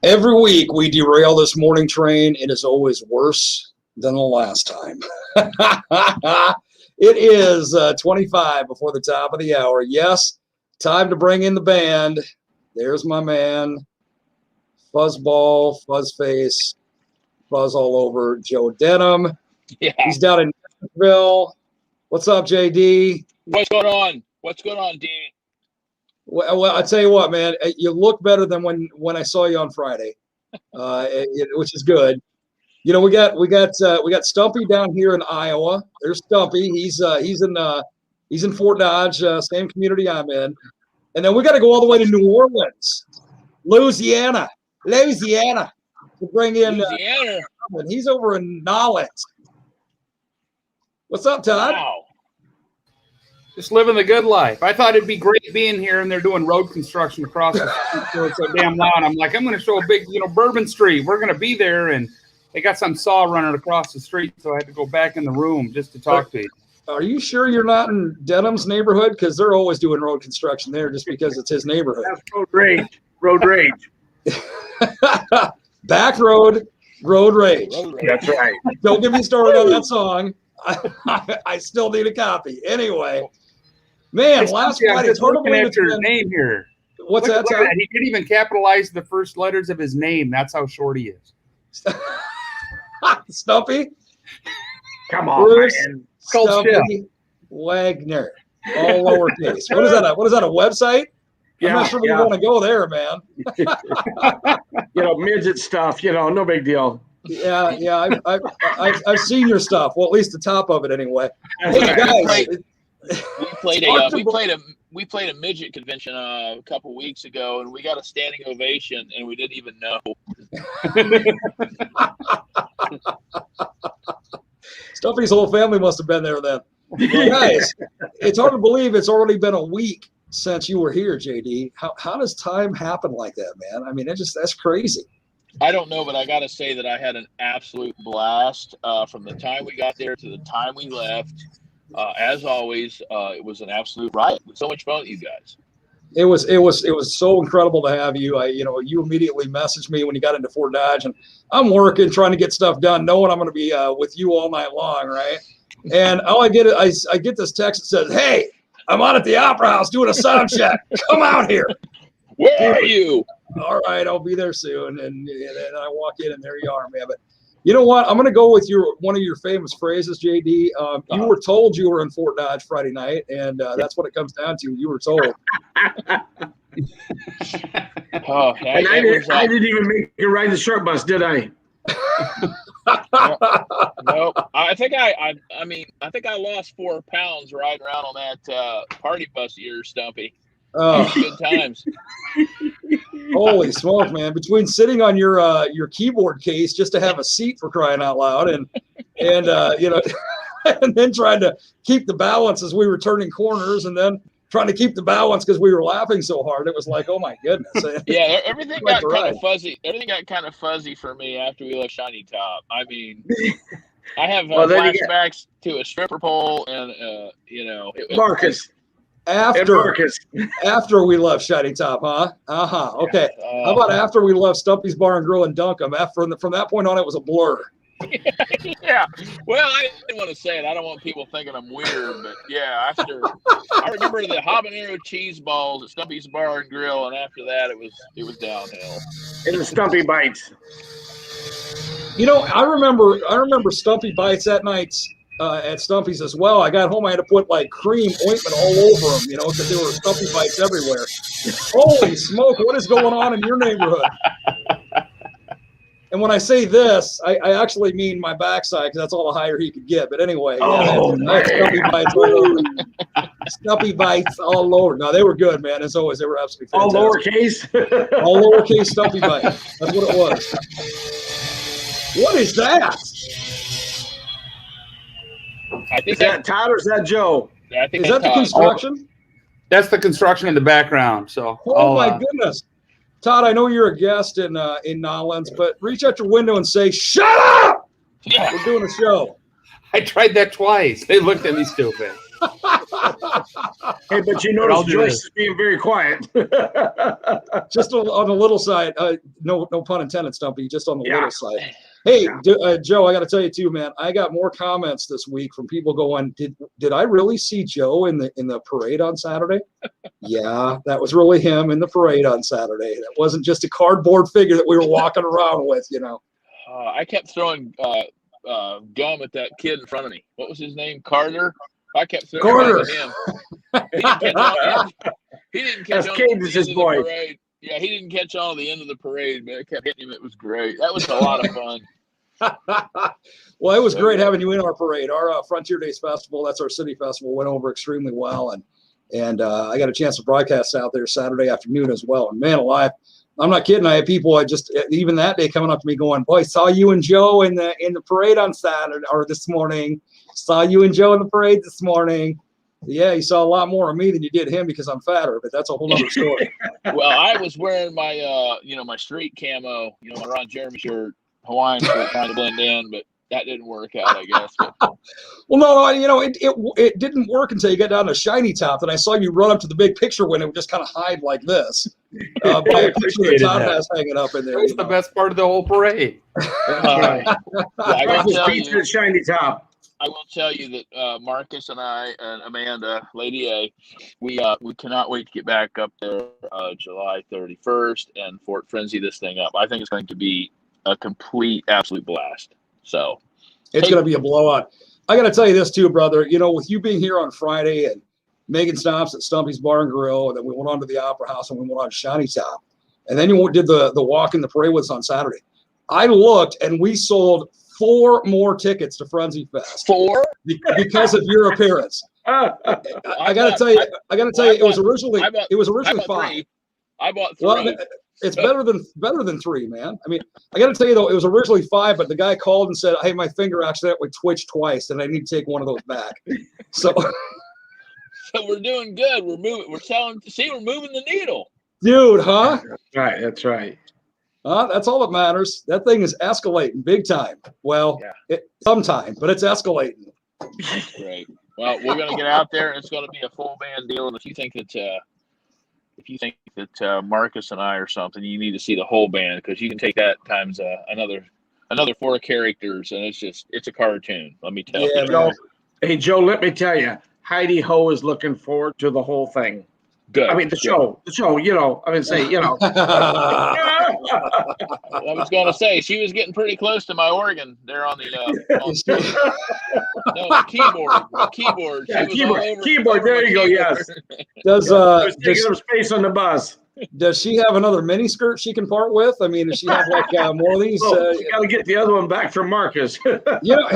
Every week we derail this morning train. It is always worse than the last time. It is 25 before the top of the hour. Yes, time to bring in the band. There's my man, Fuzzball, Fuzzface, Fuzz all over, Joe Denim. Yeah. He's down in Nashville. What's up, JD? What's going on? What's going on, D? Well, I tell you what, man, you look better than when I saw you on Friday, which is good. You know, we got Stumpy down here in Iowa. There's Stumpy. He's in Fort Dodge, same community I'm in. And then we got to go all the way to New Orleans, Louisiana, to bring in. Louisiana. He's over in Nolens. What's up, Todd? Wow. Just living the good life. I thought it'd be great being here, and they're doing road construction across the street, so it's so damn loud. I'm like, I'm going to show a big, Bourbon Street. We're going to be there, and they got some saw running across the street, so I had to go back in the room just to talk to you. Are you sure you're not in Denim's neighborhood? Because they're always doing road construction there just because it's his neighborhood. That's road rage. Back road rage. That's right. Don't get me started on that song. I still need a copy. Anyway, man, last Friday, it's hard to believe it's his name here. What's that? He didn't even capitalize the first letters of his name. That's how short he is. Stumpy? Come on, Bruce, man. Stumpy Wagner. All lowercase. What is that, a website? I'm not sure we want to go there, man. Midget stuff, no big deal. Yeah. I've seen your stuff. Well, at least the top of it, anyway. Hey, guys, we played a midget convention a couple weeks ago, and we got a standing ovation, and we didn't even know. Stumpy's whole family must have been there then. Guys, it's hard to believe it's already been a week since you were here, JD. How does time happen like that, man? I mean, that's crazy. I don't know, but I got to say that I had an absolute blast from the time we got there to the time we left. As always, it was an absolute riot. It was so much fun with you guys. It was so incredible to have you. You immediately messaged me when you got into Fort Dodge, and I'm working, trying to get stuff done, knowing I'm going to be with you all night long, right? And all I get I get this text that says, "Hey, I'm out at the Opera House doing a sound check. Come out here." Where are you? All right, I'll be there soon. And I walk in, and there you are, man. But you know what? I'm going to go with one of your famous phrases, JD. You were told you were in Fort Dodge Friday night, and that's what it comes down to. You were told. I didn't even make you ride the short bus, did I? No. I think I lost 4 pounds riding around on that party bus of yours, Stumpy. Oh, good times. Holy smoke, man. Between sitting on your keyboard case just to have a seat, for crying out loud, and and then trying to keep the balance as we were turning corners, and then trying to keep the balance because we were laughing so hard. It was like, oh my goodness. Yeah, everything got kind of fuzzy. Everything got kind of fuzzy for me after we left Shiny Top. I mean, I have flashbacks to a stripper pole, and Marcus. After we left Shiny Top, huh? Okay. How about after we left Stumpy's Bar and Grill and Dunkham? From that point on, it was a blur. Yeah. Well, I didn't want to say it. I don't want people thinking I'm weird, but yeah, I remember the habanero cheese balls at Stumpy's Bar and Grill, and after that, it was downhill. And the Stumpy Bites. I remember Stumpy Bites that night. At Stumpy's as well. I got home, I had to put like cream ointment all over them, because there were Stumpy Bites everywhere. Holy smoke, what is going on in your neighborhood? And when I say this, I actually mean my backside, because that's all the higher he could get. But anyway, Stumpy Bites all over. Stumpy Bites all over. No, they were good, man. As always, they were absolutely fantastic. All lowercase? All lowercase Stumpy Bites. That's what it was. What is that? Is that Todd or is that Joe? I think is that the construction? That's the construction in the background. So. Oh my goodness, Todd! I know you're a guest in Nolens, but reach out your window and say, "Shut up!" Yeah. We're doing a show. I tried that twice. They looked at me stupid. Hey, but you notice Joyce is being very quiet. Just on the little side. No pun intended, Stumpy. Just on the little side. Hey, Joe, I got to tell you too, man. I got more comments this week from people going, "Did I really see Joe in the parade on Saturday?" Yeah, that was really him in the parade on Saturday. That wasn't just a cardboard figure that we were walking around with, I kept throwing gum at that kid in front of me. What was his name? Carter. I kept throwing it at him. He didn't catch on. The parade. Yeah, he didn't catch on at the end of the parade, but I kept hitting him. It was great. That was a lot of fun. Well, it was great having you in our parade. Our Frontier Days Festival, that's our city festival, went over extremely well, and I got a chance to broadcast out there Saturday afternoon as well. And man alive, I'm not kidding. I had people even that day coming up to me going, "Boy, saw you and Joe in the parade on Saturday or this morning. Saw you and Joe in the parade this morning." Yeah, you saw a lot more of me than you did him because I'm fatter, but that's a whole other story. Well, I was wearing my my street camo, my Ron Jeremy shirt, Hawaiian shirt, trying to blend in, but that didn't work out, I guess. Well, no, it didn't work until you got down to Shiny Top. Then I saw you run up to the big picture when it would just kind of hide like this. By a picture that Todd has hanging up in there. That's the best part of the whole parade. I got Shiny Top. I will tell you that Marcus and I and Amanda, Lady A, we cannot wait to get back up there July 31st and Fort Frenzy this thing up. I think it's going to be a complete, absolute blast. So it's going to be a blowout. I got to tell you this too, brother. With you being here on Friday and Megan stops at Stumpy's Bar and Grill, and then we went on to the Opera House and we went on to Shiny Top, and then you did the walk in the parade with us on Saturday. I looked and we sold 4 more tickets to Frenzy Fest. 4? Because of your appearance. I got to tell you, it was originally 5. I bought 3. Well, it's better than 3, man. I mean, I got to tell you though, it was originally 5, but the guy called and said, "Hey, my finger accidentally twitched twice, and I need to take one of those back." So we're doing good. We're moving. We're moving the needle, dude. Huh? That's right. That's all that matters. That thing is escalating big time. Well, sometime, but it's escalating. Great. Well, we're going to get out there, and it's going to be a full band deal. And if you think that Marcus and I or something, you need to see the whole band, because you can take that times another 4 characters, and it's a cartoon. Let me tell you. Joe, hey, Joe, let me tell you, Heidi Ho is looking forward to the whole thing. Good. I mean, the show, I was going to say, she was getting pretty close to my organ there on the keyboard. Yeah, keyboard. There you go. Yes. Does taking up space on the bus. Does she have another mini skirt she can part with? I mean, does she have more of these? You got to get the other one back from Marcus. Hey,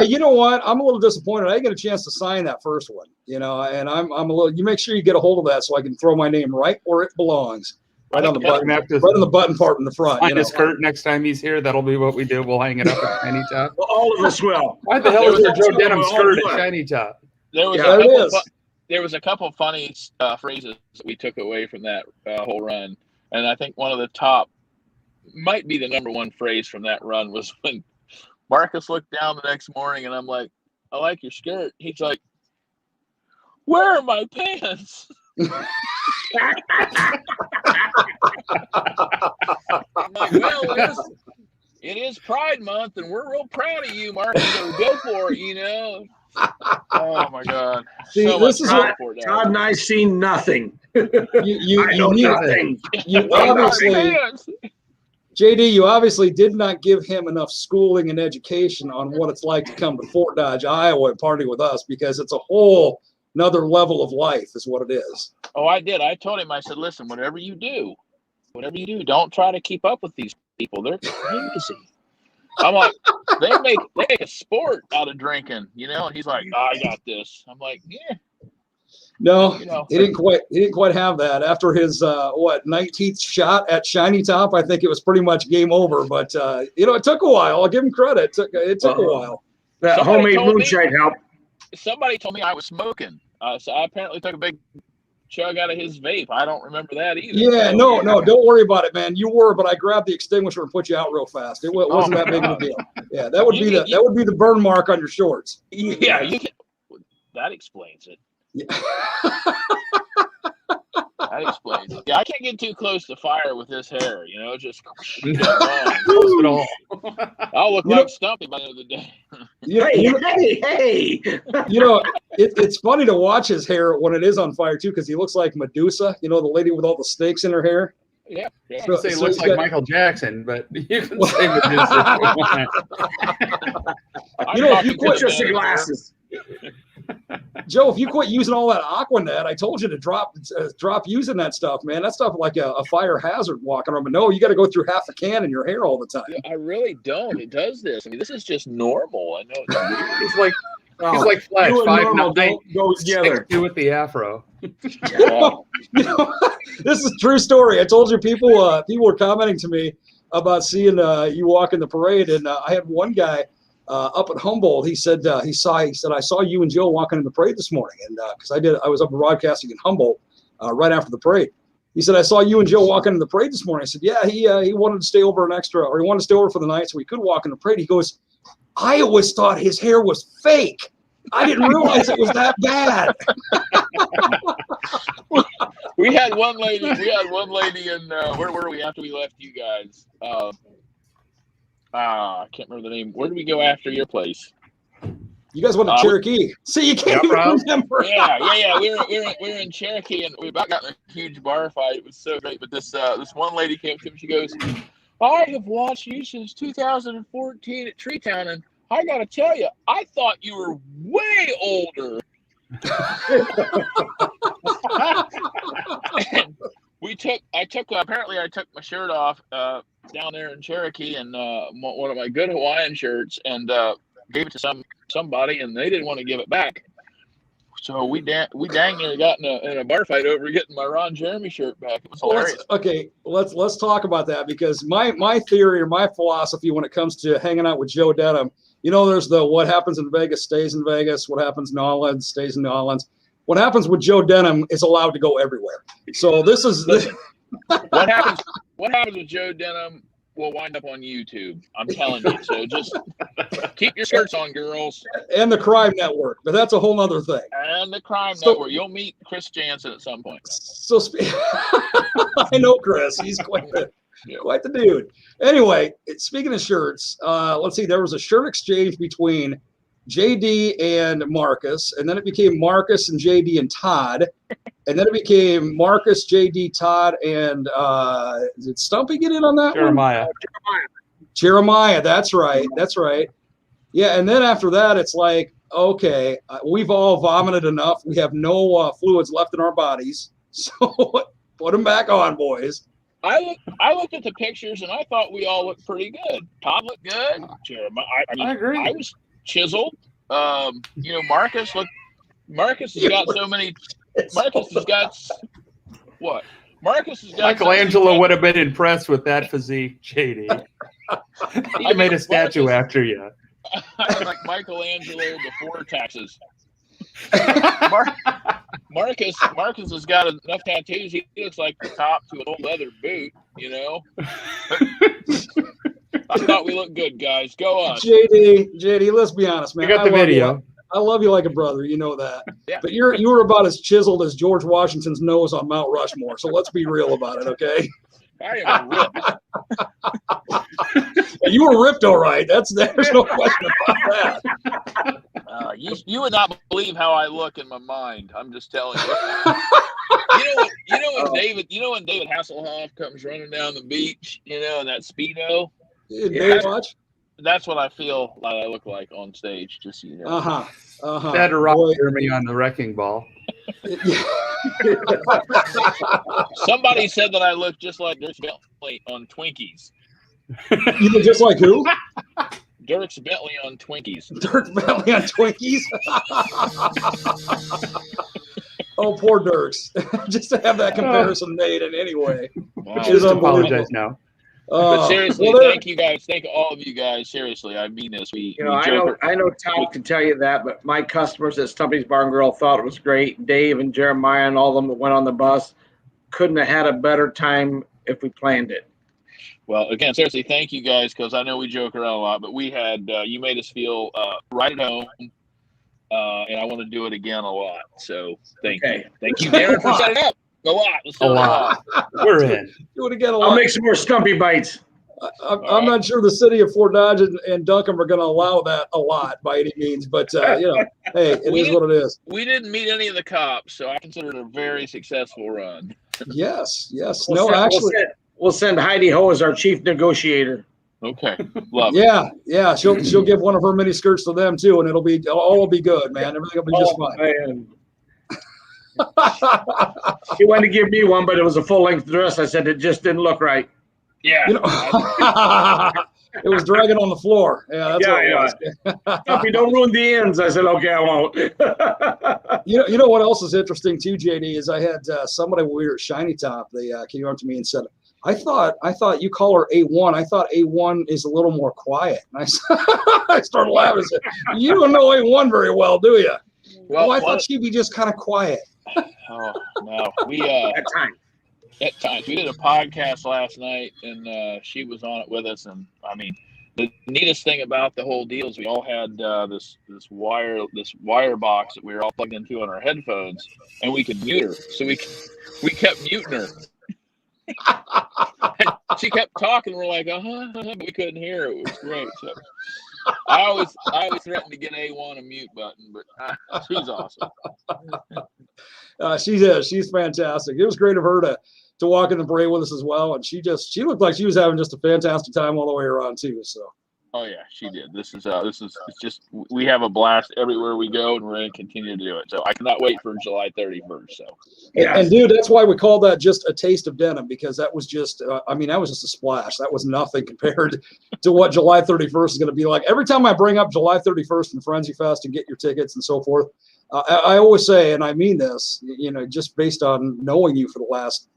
you know what? I'm a little disappointed. I didn't get a chance to sign that first one. And I'm a little. You make sure you get a hold of that so I can throw my name right where it belongs, right on the button, right on the button part in the front. Find his skirt next time he's here. That'll be what we do. We'll hang it up at Shiny Top. Well, all of us will. Why the hell is there Joe Denim skirt at Shiny Top? There was a couple of funny phrases that we took away from that whole run. And I think one of the top, might be the number 1 phrase from that run, was when Marcus looked down the next morning and I'm like, "I like your skirt." He's like, "Where are my pants?" I'm like, "Well, it is Pride Month and we're real proud of you, Marcus. So go for it, Oh my God! See, so this is what Todd and I seen nothing. You nothing. You obviously, JD, you obviously did not give him enough schooling and education on what it's like to come to Fort Dodge, Iowa, and party with us, because it's a whole another level of life, is what it is. Oh, I did. I told him. I said, "Listen, whatever you do, don't try to keep up with these people. They're crazy." I'm like, they make a sport out of drinking, And he's like, "I got this." I'm like, "Yeah." No, he didn't quite have that. After his 19th shot at Shiny Top, I think it was pretty much game over. But it took a while. I'll give him credit. It took a while. That homemade moonshine helped. Somebody told me I was smoking, so I apparently took a big chug out of his vape. I don't remember that either. Yeah, no, don't worry about it, man. You were, but I grabbed the extinguisher and put you out real fast. It wasn't that big of a deal. Yeah, that would be the burn mark on your shorts. Yeah, that explains it. Yeah. That explains it. Yeah, I can't get too close to fire with this hair. You know, just Close it all. I'll look You like know- Stumpy by the end of the day. Hey! You know, it's funny to watch his hair when it is on fire too, because he looks like Medusa. You know, the lady with all the snakes in her hair. Yeah. I would say it So looks he's like got- Michael Jackson, but you can say Medusa if you want. I'm You know, if you talking to quit the Just the manager. glasses. Joe, if you quit using all that Aquanet, I told you to drop using that stuff, man. That stuff like a fire hazard walking around. But no, you got to go through half a can in your hair all the time. Yeah, I really don't. It does this. I mean, this is just normal. I know it's weird. He's like Fletch, You and 5'9", normal don't go together. 6'2" with the afro. Yeah. You know, this is a true story. I told you people were commenting to me about seeing you walk in the parade, and I had one guy up at Humboldt. He said I saw you and Joe walking in the parade this morning, and because I was up broadcasting in Humboldt right after the parade. He said I saw you and Joe walking in the parade this morning. I said, yeah, he wanted to stay over he wanted to stay over for the night so he could walk in the parade. He goes, I always thought his hair was fake. I didn't realize it was that bad. We had one lady in where were we after we left you guys? I can't remember the name. Where did we go after your place? You guys went to Cherokee. See, you can't even remember. Yeah. We were in Cherokee, and we about got in a huge bar fight. It was so great. But this one lady came to me. She goes, I have watched you since 2014 at Treetown, and I got to tell you, I thought you were way older. I took my shirt off down there in Cherokee, and one of my good Hawaiian shirts, and gave it to somebody, and they didn't want to give it back. So we dang near got in a bar fight over getting my Ron Jeremy shirt back. It was hilarious. Let's talk about that, because my theory or my philosophy when it comes to hanging out with Joe Denim, you know, there's the what happens in Vegas stays in Vegas, what happens in New Orleans stays in New Orleans. What happens with Joe Denim is allowed to go everywhere. So this is what happens with Joe Denim will wind up on YouTube. I'm telling you. So just keep your skirts on, girls. And the Crime Network, but that's a whole other thing. And the Crime Network. You'll meet Chris Jansen at some point. So I know Chris. He's quite the dude. Anyway, speaking of shirts, let's see. There was a shirt exchange between JD and Marcus, and then it became Marcus and JD and Todd, and then it became Marcus, JD, Todd, and did Stumpy get in on that Jeremiah. one? Jeremiah. That's right. Yeah, and then after that, it's like, okay, we've all vomited enough. We have no fluids left in our bodies, so put them back on, boys. I looked at the pictures, and I thought we all looked pretty good. Todd looked good. Jeremiah, I agree. I was chiseled. Marcus has got so many. Marcus has got what? Marcus has got. Michelangelo would have been impressed with that physique, JD. He made a statue after you. Like Michelangelo before taxes. Marcus has got enough tattoos. He looks like the top to an old leather boot. You know. I thought we looked good, guys. Go on. JD, let's be honest, man. You got the video. I love you like a brother. You know that. Yeah. But you were about as chiseled as George Washington's nose on Mount Rushmore. So let's be real about it, okay? I am ripped. You were ripped, all right. There's no question about that. You would not believe how I look in my mind. I'm just telling you. When David Hasselhoff comes running down the beach, in that Speedo. Watch. That's what I feel like I look like on stage. Just so you know. That rocked Jeremy on the wrecking ball. Somebody said that I look just like Dirk Bentley on Twinkies. You look just like who? Dirk Bentley on Twinkies. Dirk Bentley on Twinkies. Oh, poor Dirks. Just to have that comparison made in any way. Wow. Just apologize now. But seriously, thank you guys. Thank all of you guys. Seriously, I mean this. I know Todd can tell you that, but my customers at Stumpy's Bar and Grill thought it was great. Dave and Jeremiah and all of them that went on the bus couldn't have had a better time if we planned it. Well, again, seriously, thank you guys, because I know we joke around a lot, but we had you made us feel right at home. and I want to do it again a lot. So thank Okay. you, Darren, for setting up a lot. Let's do it a lot. We're in. Do it again a I'll lot. make some more stumpy bites. I'm not sure the city of Fort Dodge and Duncan are going to allow that a lot by any means, but hey, it is what it is. We didn't meet any of the cops, so I consider it a very successful run. Yes. We'll send Heidi Ho as our chief negotiator. Okay, love it. Yeah. She'll give one of her mini skirts to them too, and all will be good, man. Everything will be just fine. He wanted to give me one, but it was a full length dress. I said it just didn't look right. Yeah, it was dragging on the floor. Yeah, that's what it was. Stumpy, don't ruin the ends. I said, okay, I won't. You know what else is interesting too, JD, is I had somebody when we were at Shiny Top. They came up to me and said, I thought you call her A1. I thought A1 is a little more quiet. And I started laughing. I said, you don't know A1 very well, do you? Well, I thought she'd be just kind of quiet. Oh no, we At times we did a podcast last night, and she was on it with us. And I mean, the neatest thing about the whole deal is we all had this wire box that we were all plugged into on our headphones, and we could mute her. So we kept muting her. She kept talking. We're like, but we couldn't hear her. It was great. So I always threaten to get A1 a mute button, but she's awesome. She's fantastic. It was great of her to walk in the parade with us as well, and she looked like she was having just a fantastic time all the way around too. So. Oh yeah, she did. This is it's just, we have a blast everywhere we go, and we're going to continue to do it. So I cannot wait for July 31st. So and dude, that's why we call that just a taste of denim, because that was just that was just a splash. That was nothing compared to what July 31st is going to be like. Every time I bring up July 31st and Frenzy Fest and get your tickets and so forth, I always say, and I mean this, just based on knowing you for the last,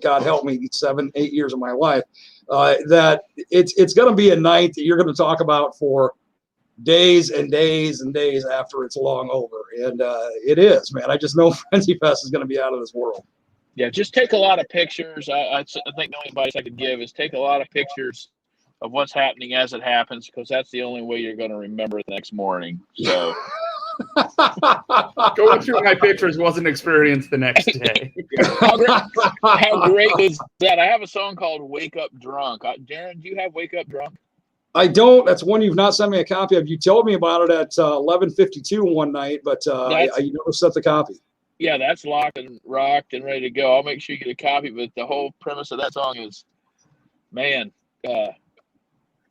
God help me, 7-8 years of my life, that it's going to be a night that you're going to talk about for days and days and days after it's long over. And it is, man. I just know Frenzy Fest is going to be out of this world. Yeah, just take a lot of pictures. I think the only advice I could give is take a lot of pictures of what's happening as it happens, because that's the only way you're going to remember it the next morning. So going through my pictures was an experience the next day. How great was that? I have a song called Wake Up Drunk. Darren, do you have Wake Up Drunk? I don't. That's one you've not sent me a copy of. You told me about it at 11:52 one night, but I never sent the copy. Yeah, that's locked and rocked and ready to go. I'll make sure you get a copy, but the whole premise of that song is, man,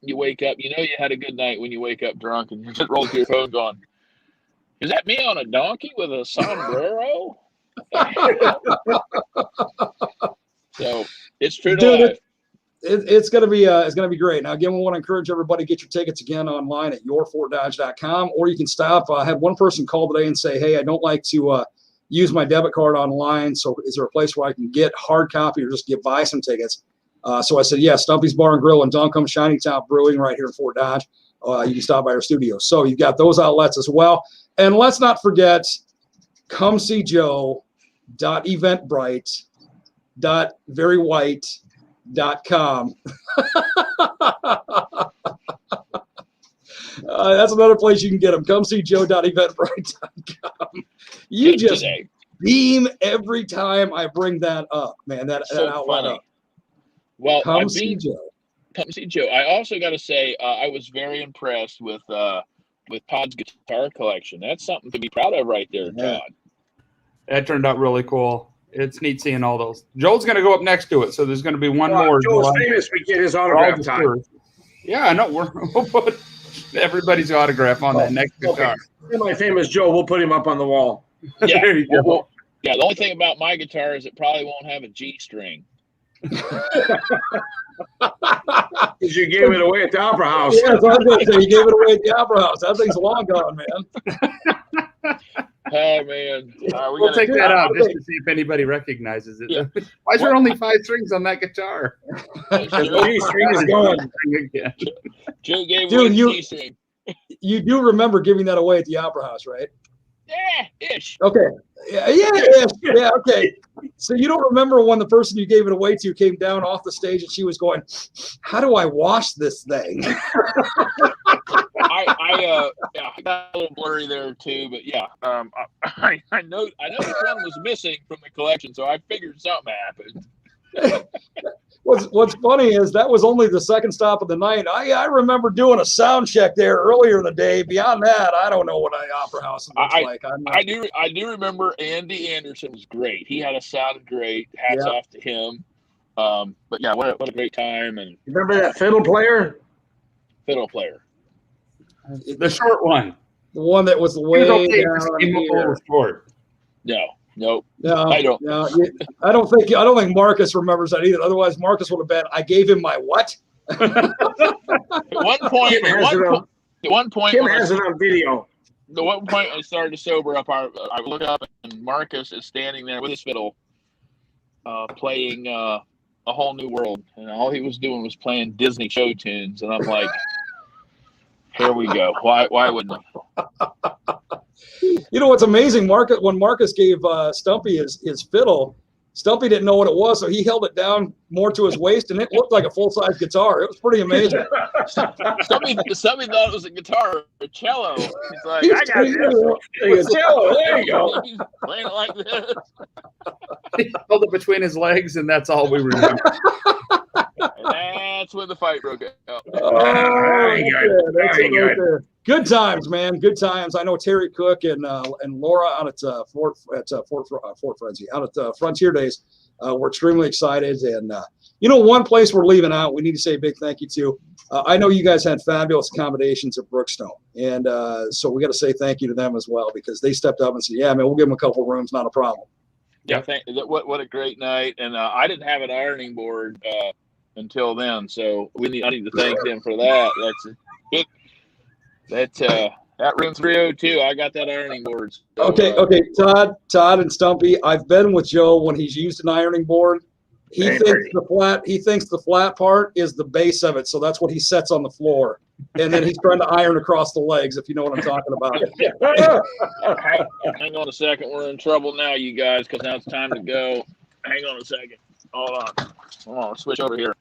you wake up, you had a good night when you wake up drunk and you just roll through your phone going, is that me on a donkey with a sombrero? So it's true to life. It's gonna be great. Now again, we want to encourage everybody to get your tickets again online at yourfortdodge.com, or you can stop. I had one person call today and say, hey, I don't like to use my debit card online, so is there a place where I can get hard copy or just buy some tickets? So I said, yeah, Stumpy's Bar and Grill and Duncombe Shiny Top Brewing right here in Fort Dodge. You can stop by our studio. So you've got those outlets as well. And let's not forget, come see Joe.eventbrite.verywhite.com. That's another place you can get them. Come see Joe.eventbrite.com. You just beam every time I bring that up, man. That outlet up. Well, come see Joe. Come see Joe. I also got to say, I was very impressed with Todd's guitar collection. That's something to be proud of right there, Todd. That turned out really cool. It's neat seeing all those. Joel's going to go up next to it, so there's going to be one more. Joel's famous. We get his autograph time. Yeah, I know. We'll put everybody's autograph on that next guitar. Semi-famous Joe. We'll put him up on the wall. Yeah, there you go. Well, yeah, the only thing about my guitar is it probably won't have a G string. Because you gave it away at the Opera House. Yeah, that's what I was going to say. You gave it away at the Opera House. That thing's long gone, man. Oh, man. We'll take that out just to see if anybody recognizes it. Yeah. Why is there only 5 strings on that guitar? The string is going. Joe gave away the G string. You do remember giving that away at the Opera House, right? Yeah, ish. Okay. Yeah. Okay. So you don't remember when the person you gave it away to came down off the stage and she was going, "How do I wash this thing?" I got a little blurry there too, but yeah, I know which one was missing from the collection, so I figured something happened. What's funny is that was only the second stop of the night. I remember doing a sound check there earlier in the day. Beyond that, I don't know what an opera house looks like. I do remember Andy Anderson was great. He had a sounded great. Hats off to him. But yeah, what a great time. And You remember that fiddle player? Fiddle player. The short one. The one that was way down here. Short. Nope. No, I don't. No, I don't think Marcus remembers that either. Otherwise, Marcus would have been. I gave him my what? At one point, Kim has it on video. The one point I started to sober up, I look up and Marcus is standing there with his fiddle, playing A Whole New World, and all he was doing was playing Disney show tunes, and I'm like, here we go. Why wouldn't I? You know what's amazing? When Marcus gave Stumpy his fiddle, Stumpy didn't know what it was, so he held it down more to his waist, and it looked like a full-size guitar. It was pretty amazing. Somebody thought it was a guitar, a cello. He's like, I got this. A cello. There you go. He's playing it like this. He held it between his legs, and that's all we remember. And that's when the fight broke out. Very good. Very good. Good times, man. Good times. I know Terry Cook and Laura out at Fort Frenzy, out at Frontier Days. We're extremely excited, and one place we're leaving out, we need to say a big thank you to. I know you guys had fabulous accommodations at Brookstone, and so we got to say thank you to them as well, because they stepped up and said, "Yeah, man, we'll give them a couple of rooms, not a problem." Yeah, what a great night, and I didn't have an ironing board until then, so I need to thank them for that. That room 302, I got that ironing board. So, Okay, Todd and Stumpy, I've been with Joe when he's used an ironing board. He thinks the flat part is the base of it, so that's what he sets on the floor, and then he's trying to iron across the legs, if you know what I'm talking about. Hang on a second, we're in trouble now, you guys, because now it's time to go. Hang on a second. Hold on, let's switch over here.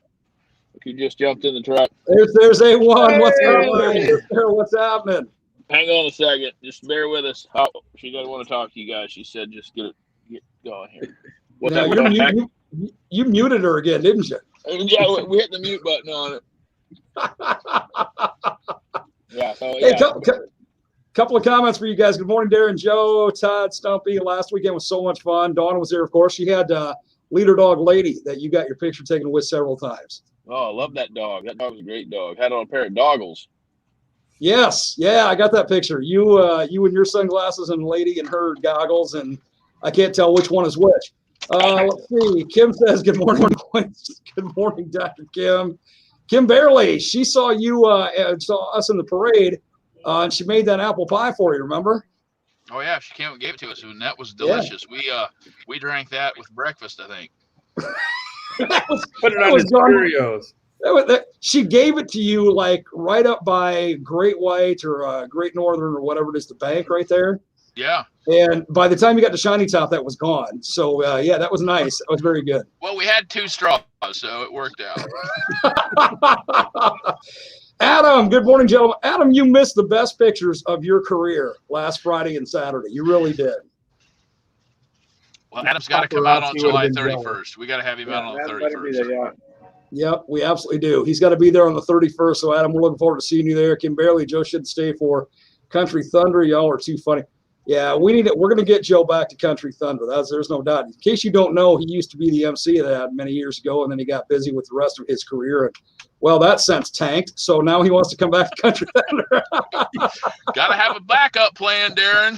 You just jumped in the truck. There's A1. What's happening? Hang on a second. Just bear with us. Oh, she doesn't want to talk to you guys. She said just get going here. You muted her again, didn't you? Yeah, we hit the mute button on it. Yeah. So, hey, couple of comments for you guys. Good morning, Darren, Joe, Todd, Stumpy. Last weekend was so much fun. Dawn was there, of course. She had leader dog Lady that you got your picture taken with several times. Oh, I love that dog. That dog was a great dog. Had on a pair of doggles. Yes. Yeah, I got that picture. You and your sunglasses and Lady and her goggles, and I can't tell which one is which. Let's see. Kim says, good morning. Good morning, Dr. Kim. Kim Barely, she saw you saw us in the parade, and she made that apple pie for you, remember? Oh, yeah. She came and gave it to us, and that was delicious. Yeah. We drank that with breakfast, I think. Put it on the Cheerios. She gave it to you like right up by Great White or Great Northern or whatever it is, the bank right there. Yeah. And by the time you got to Shiny Top, that was gone. So yeah, that was nice. That was very good. Well, we had 2 straws, so it worked out. Adam, good morning, gentlemen. Adam, you missed the best pictures of your career last Friday and Saturday. You really did. Well, Adam's got to come out on July 31st. We got to have him out on the 31st. Yep, we absolutely do. He's got to be there on the 31st. So, Adam, we're looking forward to seeing you there. Kim Barely, Joe should stay for Country Thunder. Y'all are too funny. Yeah, we're going to get Joe back to Country Thunder. There's no doubt. In case you don't know, he used to be the MC of that many years ago, and then he got busy with the rest of his career. And, well, that sense tanked. So now he wants to come back to Country Thunder. Got to have a backup plan, Darren.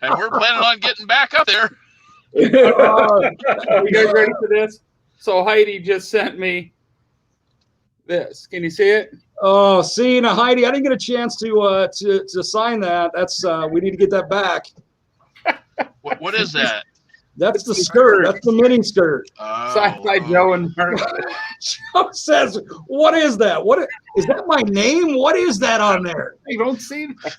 And we're planning on getting back up there. You guys ready for this? So Heidi just sent me this. Can you see it? Oh, see, now Heidi, I didn't get a chance to sign that. That's we need to get that back. What is that? That's the skirt. That's the mini skirt. Sci-Fi Joe and Mark. Joe says, "What is that? What is that? My name? What is that on there?" You don't see that.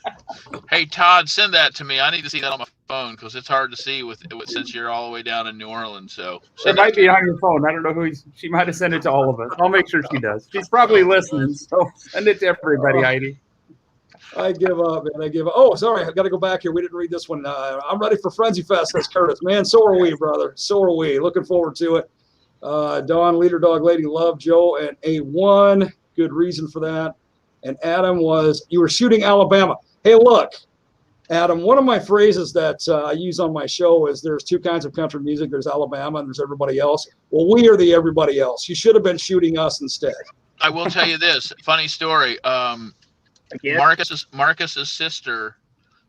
Hey, Todd, send that to me. I need to see that on my phone because it's hard to see since you're all the way down in New Orleans. So It might be on your phone. I don't know who she might have sent it to all of us. I'll make sure she does. She's probably listening, so send it to everybody, Heidi. I give up, man. I give up. Oh, sorry. I got to go back here. We didn't read this one. I'm ready for Frenzy Fest. That's Curtis, man. So are we, brother. So are we. Looking forward to it. Dawn, Leader Dog Lady, love Joe, and A1. Good reason for that. And Adam you were shooting Alabama. Hey, look, Adam, one of my phrases that I use on my show is there's two kinds of country music. There's Alabama and there's everybody else. Well, we are the everybody else. You should have been shooting us instead. I will tell you this funny story. Marcus's sister,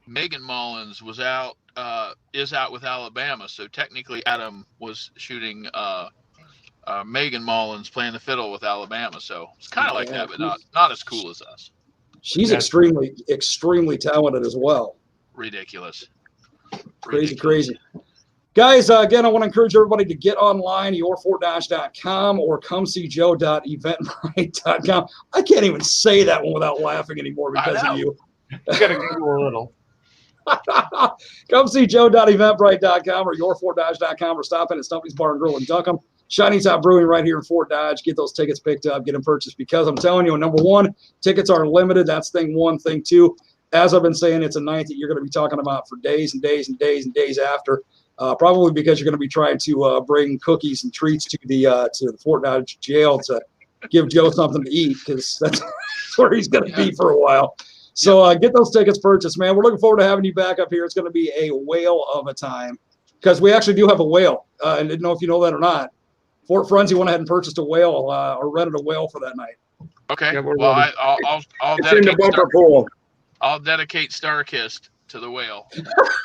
Megan Mullins, is out with Alabama. So technically, Adam was shooting Megan Mullins playing the fiddle with Alabama. So it's kind of like that, but not as cool as us. She's extremely, extremely talented as well. Ridiculous. Crazy. Guys, again, I want to encourage everybody to get online, your4dodge.com or comeseejoe.eventbrite.com. I can't even say that one without laughing anymore because of you. You got to Google a little. comeseejoe.eventbrite.com or your4dodge.com or stop in at Stumpy's Bar and Grill in Duncombe. Shiny Top Brewing right here in Fort Dodge. Get those tickets picked up, get them purchased because I'm telling you, number one, tickets are limited. That's thing one. Thing two, as I've been saying, it's a night that you're going to be talking about for days and days and days and days after. Probably because you're going to be trying to bring cookies and treats to the Fort Dodge jail to give Joe something to eat because that's where he's going to be for a while. So get those tickets purchased, man. We're looking forward to having you back up here. It's going to be a whale of a time because we actually do have a whale. I didn't know if you know that or not. Fort Frenzy went ahead and purchased a whale or rented a whale for that night. Okay. Yeah, well, I'll It's in the dedicate bumper pool. I'll dedicate Starkist to the whale.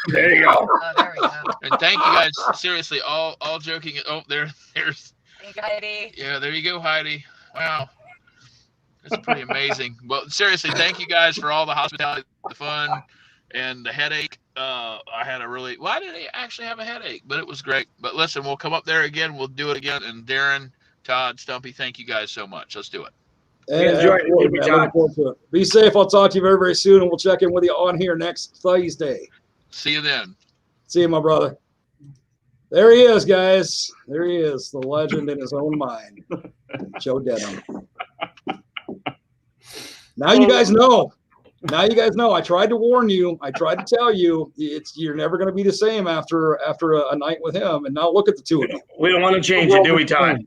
There you go. Oh, there we go. And thank you guys. Seriously, all joking. Oh, there's. Thank you, Heidi. Yeah, there you go, Heidi. Wow. That's pretty amazing. Well, seriously, thank you guys for all the hospitality, the fun, and the headache. I didn't actually have a headache, but it was great. But listen, we'll come up there again. We'll do it again. And Darren, Todd, Stumpy, thank you guys so much. Let's do it. Enjoy it. Looking forward to it. Be safe. I'll talk to you very, very soon, and we'll check in with you on here next Thursday. See you then. See you, my brother. There he is, guys. There he is, the legend in his own mind, Joe Denim. Now you guys know. Now you guys know. I tried to warn you. I tried to tell you. You're never going to be the same after a night with him. And now look at the two of you. We don't want to change it, do we, Todd?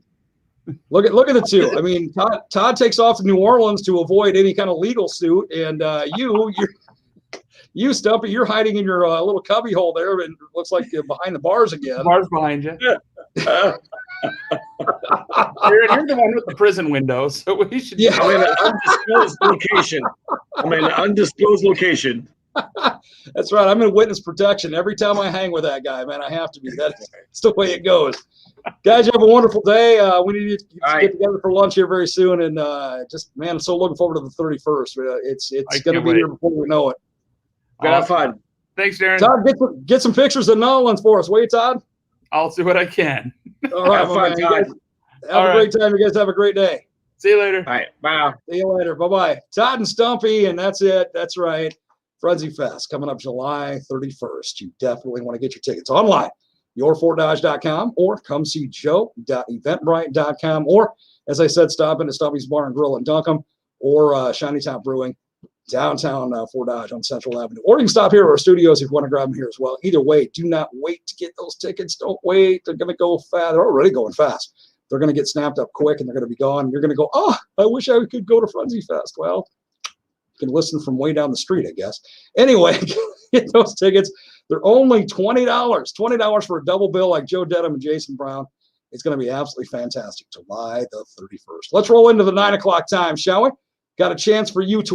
Look at the two. I mean, Todd takes off to New Orleans to avoid any kind of legal suit, and you Stumpy, you're hiding in your little cubby hole there, and looks like you're behind the bars again. Bars behind you. You're the one with the prison window, so we should. Yeah. I'm in an undisclosed location. That's right. I'm in witness protection every time I hang with that guy, man. I have to be. That's the way it goes. Guys, you have a wonderful day. We need to get together for lunch here very soon, and I'm so looking forward to the 31st. It's going to be here before we know it. Have fun. Thanks, Darren. Todd, get some pictures of Nolans for us, will you, Todd? I'll see what I can. All right, Have fun, Todd. Have a great time. You guys have a great day. See you later. All right, bye. See you later. Bye-bye. Todd and Stumpy, and that's it. That's right. Frenzy Fest coming up July 31st. You definitely want to get your tickets online. Your4dodge.com or comeseejoe.eventbrite.com, or, as I said, stop in at Stumpy's Bar and Grill in Duncombe or Shiny Top Brewing downtown Fort Dodge on Central Avenue. Or you can stop here at our studios if you want to grab them here as well. Either way, do not wait to get those tickets. Don't wait. They're going to go fast. They're already going fast. They're going to get snapped up quick, and they're going to be gone. You're going to go, oh, I wish I could go to Frenzy Fest. Well, you can listen from way down the street, I guess. Anyway, get those tickets. They're only $20. $20 for a double bill like Joe Denim and Jason Brown. It's going to be absolutely fantastic. July the 31st. Let's roll into the 9 o'clock time, shall we? Got a chance for you to